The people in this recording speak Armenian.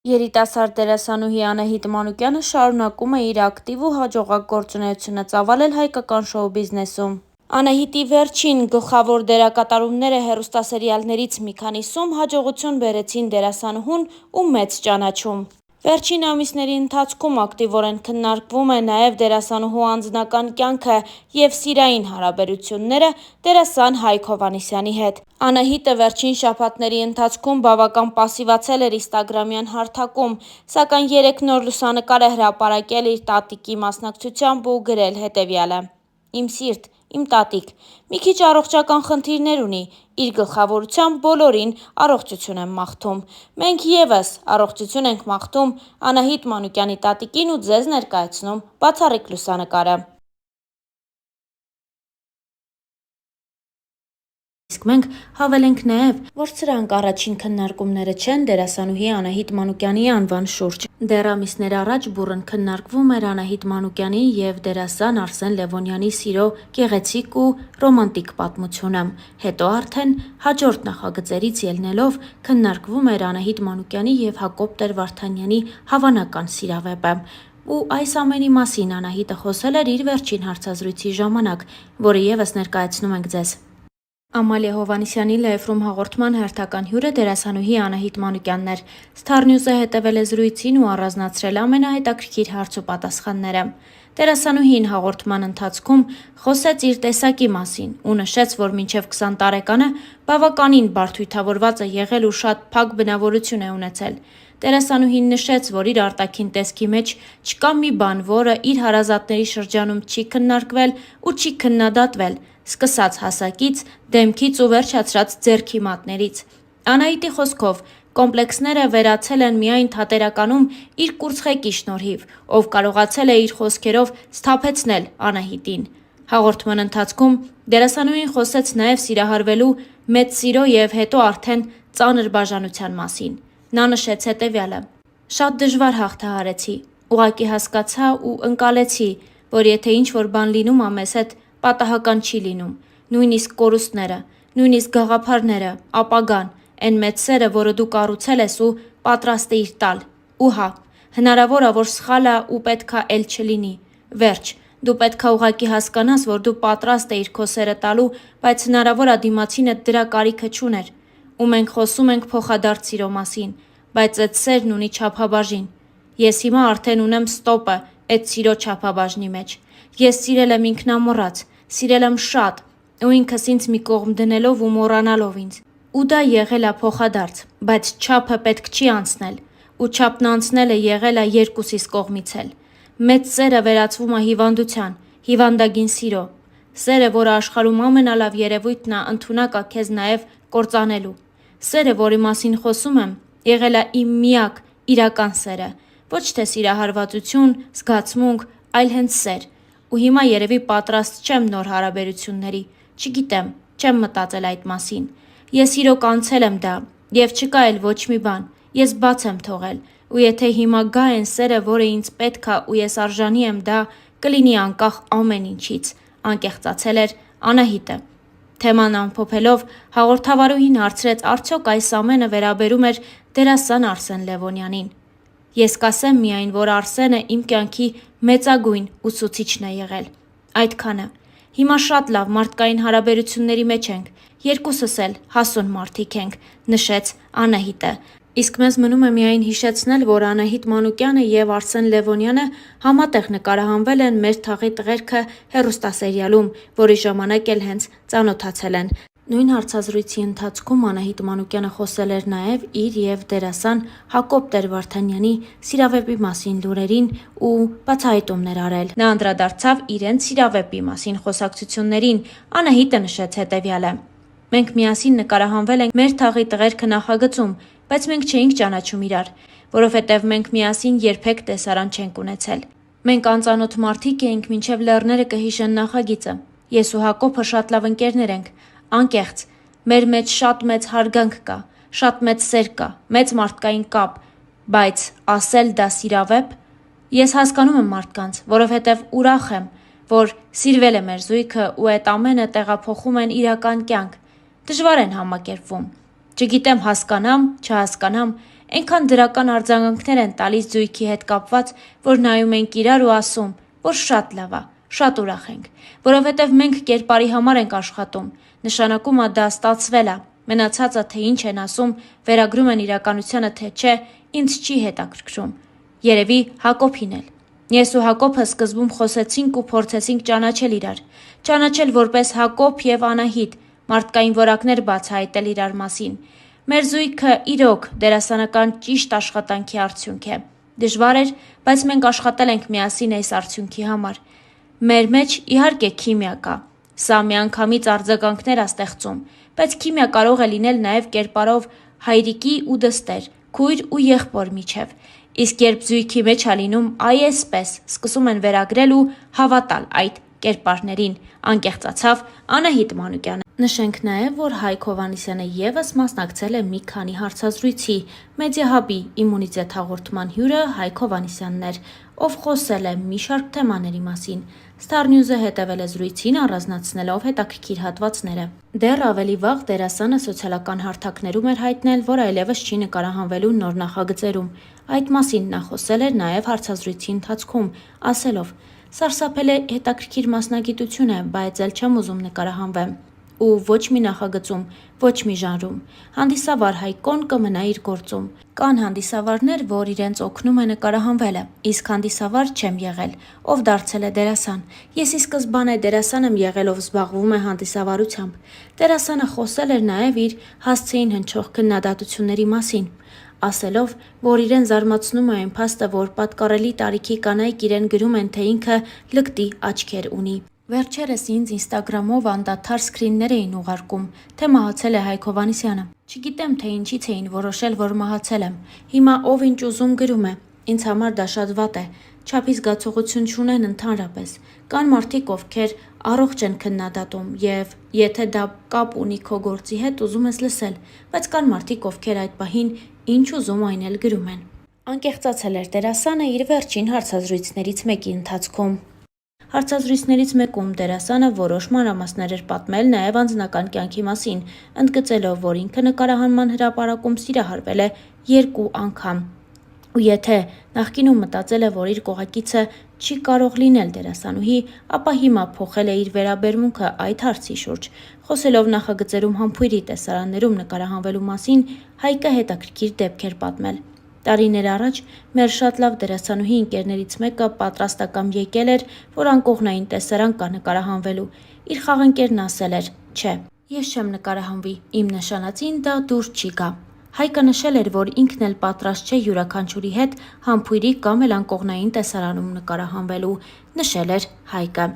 Երիտասարդ դերասանուհի Անահիտ Մանուկյանը շարունակում է իր ակտիվ ու հաջողակ գործունեությունը ծավալել հայկական շոու բիզնեսում։ Անահիտի վերջին գլխավոր դերակատարումները հեռուստասերիալներից մի քանիսում հաջողություն բերեցին դերասանուհուն ու մեծ ճանաչում։ Վերջին ամիսների ընթացքում ակտիվորեն քննարկվում է նաև դերասանուհու անձնական կյանքը և սիրային հարաբերությունները դերասան Հայկ Հովհաննիսյանի հետ։ Անահիտը վերջին շաբաթների ընթացքում բավական պասիվացել էր ինստագրամյան հարթակում, սակայն երեկ նոր լուսանկար է հրապարակել իր տատիկի մասնակցությամբ ու գրել հետևյալը. «Իմ սիրտ, իմ տատիկ, մի քիչ առողջական խնդիրներ ունի, իր գլխավորությամբ բոլորին առողջություն եմ մաղթում։ Մենք ևս առողջություն ենք մաղթում Անահիտ Մանուկյանի տատիկին ու ձեզ ներկայացնում բացառիկ լուսանկարը»։ Իսկ մենք հավելենք նաև, որ սրանք առաջին քննարկումները չեն դերասանուհի Անահիտ Մանուկյանի անվան շուրջ։ Դեռ ամիսներ առաջ բուռն քննարկվում էր Անահիտ Մանուկյանի և դերասան Արսեն Լևոնյանի սիրո գեղեցիկ ու ռոմանտիկ պատմությունը։ Հետո արդեն հաջորդ նախագծերից ելնելով քննարկվում էր Անահիտ Մանուկյանի և Հակոբ Տեր-Վարդանյանի հավանական սիրավեպը։ Ու այս ամենի մասին Անահիտը խոսել էր իր վերջին հարցազրույցի ժամանակ, որը ևս ներկայացնում ենք ձեզ։ Ամալիա Հովհաննիսյանի «Լայֆ-ռում» հաղորդման հերթական հյուրը դերասանուհի Անահիտ Մանուկյանն էր։ Star News-ը հետևել է զրույցին ու առանձնացրել ամենահետաքրքիր հարց ու պատասխանները։ Դերասանուհին հաղորդման ընթացքում խոսեց իր տեսակի մասին ու նշեց, որ մինչև 20 տարեկանը բավականին բարդույթավորված է եղել ու շատ փակ բնավորություն է ունեցել։ Դերասանուհին նշեց, որ իր արտաքին տեսքի մեջ չկա մի բան, որը իր հարազատների շրջանում չի քննարկվել ու չի քննադատվել, սկսած հասակից, դեմքից ու վերջացրած ձեռքի մատներից։ Անահիտի խոսքով, կոմպլեքսները վերացել են միայն Թատերականում իր կուրծղեկի շնորհիվ, ով կարողացել է իր խոսքերով սթափեցնել Անահիտին։ Հաղորդման ընթացքում դերասանուհին խոսեց նաև սիրահարվելու մեծ սիրո և հետո արդեն ծանր բաժանության մասին։ Նա նշեց հետևյալը. «Շատ դժվար հաղթահարեցի, ուղղակի հասկացա ու ընկալեցի, որ եթե ինչ-որ բան լինում ա մեզ հետ, պատահական չի լինում, նույնիսկ կորուստները, նույնիսկ գաղափարները, ապագան, էն մեծ սերը, որը դու կառուցել ես ու պատրաստ էիր տալ։ Ու հա, հնարավոր ա, որ սխալ ա ու պետք ա էլ չլինի։ Վերջ, դու պետք ա ուղղակի հասկանաս, որ դու պատրաստ էիր քո սերը տալու, բայց հնարավոր ա դիմացինդ դրա կարիքը չուներ։ Ու մենք խոսում ենք փոխադարձ սիրո մասին, բայց էդ սերն ունի չափաբաժին։ Ես հիմա արդեն ունեմ ստոպը էդ սիրո չափաբաժնի մեջ։ Ես սիրել եմ ինքնամոռաց, սիրել եմ շատ, ու ինքս ինձ մի կողմ դնելով ու մոռանալով ինձ։ Ու դա եղել ա փոխադարձ, բայց չափը պետք չի անցնել, ու չափն անցնելը եղել ա երկուսիս կողմից էլ։ Մեծ սերը վերածվում ա հիվանդության, հիվանդագին սիրո։ Սերը, որը աշխարհում ամենալավ երևույթն ա, ընդունակ ա քեզ նաև կործանելու։ Սերը, որի մասին խոսում եմ, եղել ա իմ միակ իրական սերը, ոչ թե սիրահարվածություն, զգացմունք, այլ հենց սեր։ Ու հիմա երևի պատրաստ չեմ նոր հարաբերությունների, չգիտեմ, չեմ մտածել այդ մասին։ Ես իրոք անցել եմ դա, և չկա էլ ոչ մի բան, ես բաց եմ թողել, ու եթե հիմա գա էն սերը, որը ինձ պետք ա ու ես արժանի եմ դա, կլինի անկախ ամեն ինչից», անկեղծացել էր Անահիտը։ Թեման ամփոփելով հաղորդավարուհին հարցրեց, արդյոք այս ամենը վերաբերում էր դերասան Արսեն Լևոնյանին։ «Ես կասեմ միայն, որ Արսենը իմ կյանքի մեծագույն ուսուցիչն է եղել։ Այդքանը։ Հիմա շատ լավ մարդկային հարաբերությունների մեջ ենք, երկուսս էլ հասուն մարդիկ ենք», նշեց Անահիտը։ Իսկ մեզ մնում է միայն հիշեցնել, որ Անահիտ Մանուկյանը և Արսեն Լևոնյանը համատեղ նկարահանվել են «Մեր թաղի տղերքը» հեռուստասերիալում, որի ժամանակ էլ հենց ծանոթացել են։ Նույն հարցազրույցի ընթացքում Անահիտ Մանուկյանը խոսել էր նաև իր և դերասան Հակոբ Տեր-Վարդանյանի սիրավեպի մասին լուրերին ու բացահայտումներ արել։ Նա անդրադարձավ իրենց սիրավեպի մասին խոսակցություններին։ Անահիտը նշեց հետևյալը. «Մենք միասին նկարահանվել ենք «Մեր թաղի տղերքը» նախագծում, բայց մենք չէինք ճանաչում իրար, որովհետև մենք միասին երբեք տեսարան չենք ունեցել։ Մենք անծանոթ մարդիկ էինք, մինչև լեռները կհիշեն նախագիծը։ Ես ու Հակոբը շատ լավ ընկերներ ենք, անկեղծ, մեր մեջ շատ մեծ հարգանք կա, շատ մեծ սեր կա, մեծ մարդկային կապ, բայց ասել դա սիրավե՞բ։ Ես հասկանում եմ մարդկանց, որովհետև ուրախ եմ, որ սիրվել է մեր զույգը ու էդ ամենը տեղափոխում են իրական կյանք, դժվար են համակերպվում։ Չգիտեմ հասկանամ, չհասկանամ, Այնքան դրական արձագանքներ են տալիս զույգի հետ կապված, որ նայում ենք իրար ու ասում, որ շատ լավ է, շատ ուրախ ենք, որովհետև մենք կերպարի համար ենք աշխատում, նշանակում է դա ստացվել է, մնացածը թե ինչ են ասում, վերագրում են իրականությանը թե չէ, ինձ չի հետաքրքրում։ Երևի Հակոբին էլ։ Ես ու Հակոբը սկզբում խոսեցինք ու փորձեցինք ճանաչել իրար, ճանաչել որպես Հակոբ եւ Անահիտ, մարդկային որակներ բացահայտել իրար մասին։ Մեր զույգը իրոք դերասանական ճիշտ աշխատանքի արդյունք է։ Դժվար էր, բայց մենք աշխատել ենք միասին այս արդյունքի համար։ Մեր մեջ իհարկե քիմիա կա։ Սա միանգամից արձագանքներ է ստեղծում, բայց քիմիա կարող է լինել նաև կերպարով հայրիկի ու դստեր, քույր ու եղբոր միջև։ Իսկ երբ զույգի մեջ է լինում այսպես, սկսում են վերագրել ու հավատալ այդ կերպարներին, անկեղծացավ Անահիտ Մանուկյանը։ Նշենք նաև, որ Հայկ Հովհաննիսյանը ևս մասնակցել է մի քանի հարցազրույցի։ Մեդիահաբի իմունիտետ հաղորդման հյուրը Հայկ Հովհաննիսյանն էր, ով խոսել է մի շարք թեմաների մասին։ Star News-ը հետևել է զրույցին, առանձնացնելով հետաքրքիր հատվածները։ Դեռ ավելի վաղ դերասանը սոցիալական հարթակներում էր հայտնել, որ այլևս չի նկարահանվելու նոր նախագծերում։ Այդ մասին նա խոսել էր նաև հարցազրույցի ընթացքում, ասելով. «Սարսափել է հետաքրքիր մասնագիտություն է, բայց էլ չեմ ուզում նկարահանվեմ։ Ու ոչ մի նախագծում, ոչ մի ժանրում։ Հանդիսավար Հայկոն կմնա իր գործում։ Կան հանդիսավարներ, որ իրենց օգնում է նկարահանվելը, իսկ հանդիսավար չեմ եղել, ով դարձել է դերասան։ Ես ի սկզբանե դերասան եմ եղել, ով զբաղվում է հանդիսավարությամբ»։ Դերասանը խոսել էր նաև իր հասցեին հնչող քննադատությունների մասին, ասելով, որ իրեն զարմացնում է այն փաստը, որ պատկառելի տարիքի կանայք իրեն գրում են, թե ինքը լկտի աչքեր ունի։ Վերջերս ինձ ինստագրամով անդադար սկրիններ էին ուղարկում, թե մահացել է Հայկ Հովհաննիսյանը։ Չգիտեմ, թե ինչից էին որոշել, որ մահացել եմ։ Հիմա ով ինչ ուզում գրում է։ Ինձ համար դա շատ վատ է։ Չափի զգացողություն չունեն ընդհանրապես։ Կան մարդիկ, ովքեր առողջ են քննադատում եւ եթե դա կապ ունի քո գործի հետ, ուզում ես լսել, բայց կան մարդիկ, ովքեր այդ պահին ինչ ուզում այն էլ գրում են։ Անկեղծացել էր դերասանը իր վերջին հարցազրույցներից մեկի ընթացքում։ Հարցազրույցներից մեկում դերասանը որոշ մանրամասներ էր պատմել նաև անձնական կյանքի մասին, ընդգծելով, որ ինքը նկարահանման հրապարակում սիրահարվել է 2 անգամ։ Ու եթե նախկինում մտածել է, որ իր կողակիցը չի կարող լինել դերասանուհի, ապա հիմա փոխել է իր վերաբերմունքը այդ հարցի շուրջ։ Խոսելով նախագծերում համբույրի տեսարաններում նկարահանվելու մասին, Հայկը հետաքրքիր դեպք էր պատմել։ Տարիներ առաջ մեր շատ լավ դերասանուհի ընկերներից մեկը պատրաստակամ եկել էր, որ անկողնային տեսարան կա նկարահանվելու։ Իր խաղընկերն ասել էր. «Չէ, ես չեմ նկարահանվի, իմ նշանածին դա դուր չի գա»։ Հայկը նշել էր, որ ինքն էլ պատրաստ չէ յուրաքանչյուրի հետ համբույրի կամ էլ անկողնային տեսարանում նկարահանվելու, նշել էր Հայկը։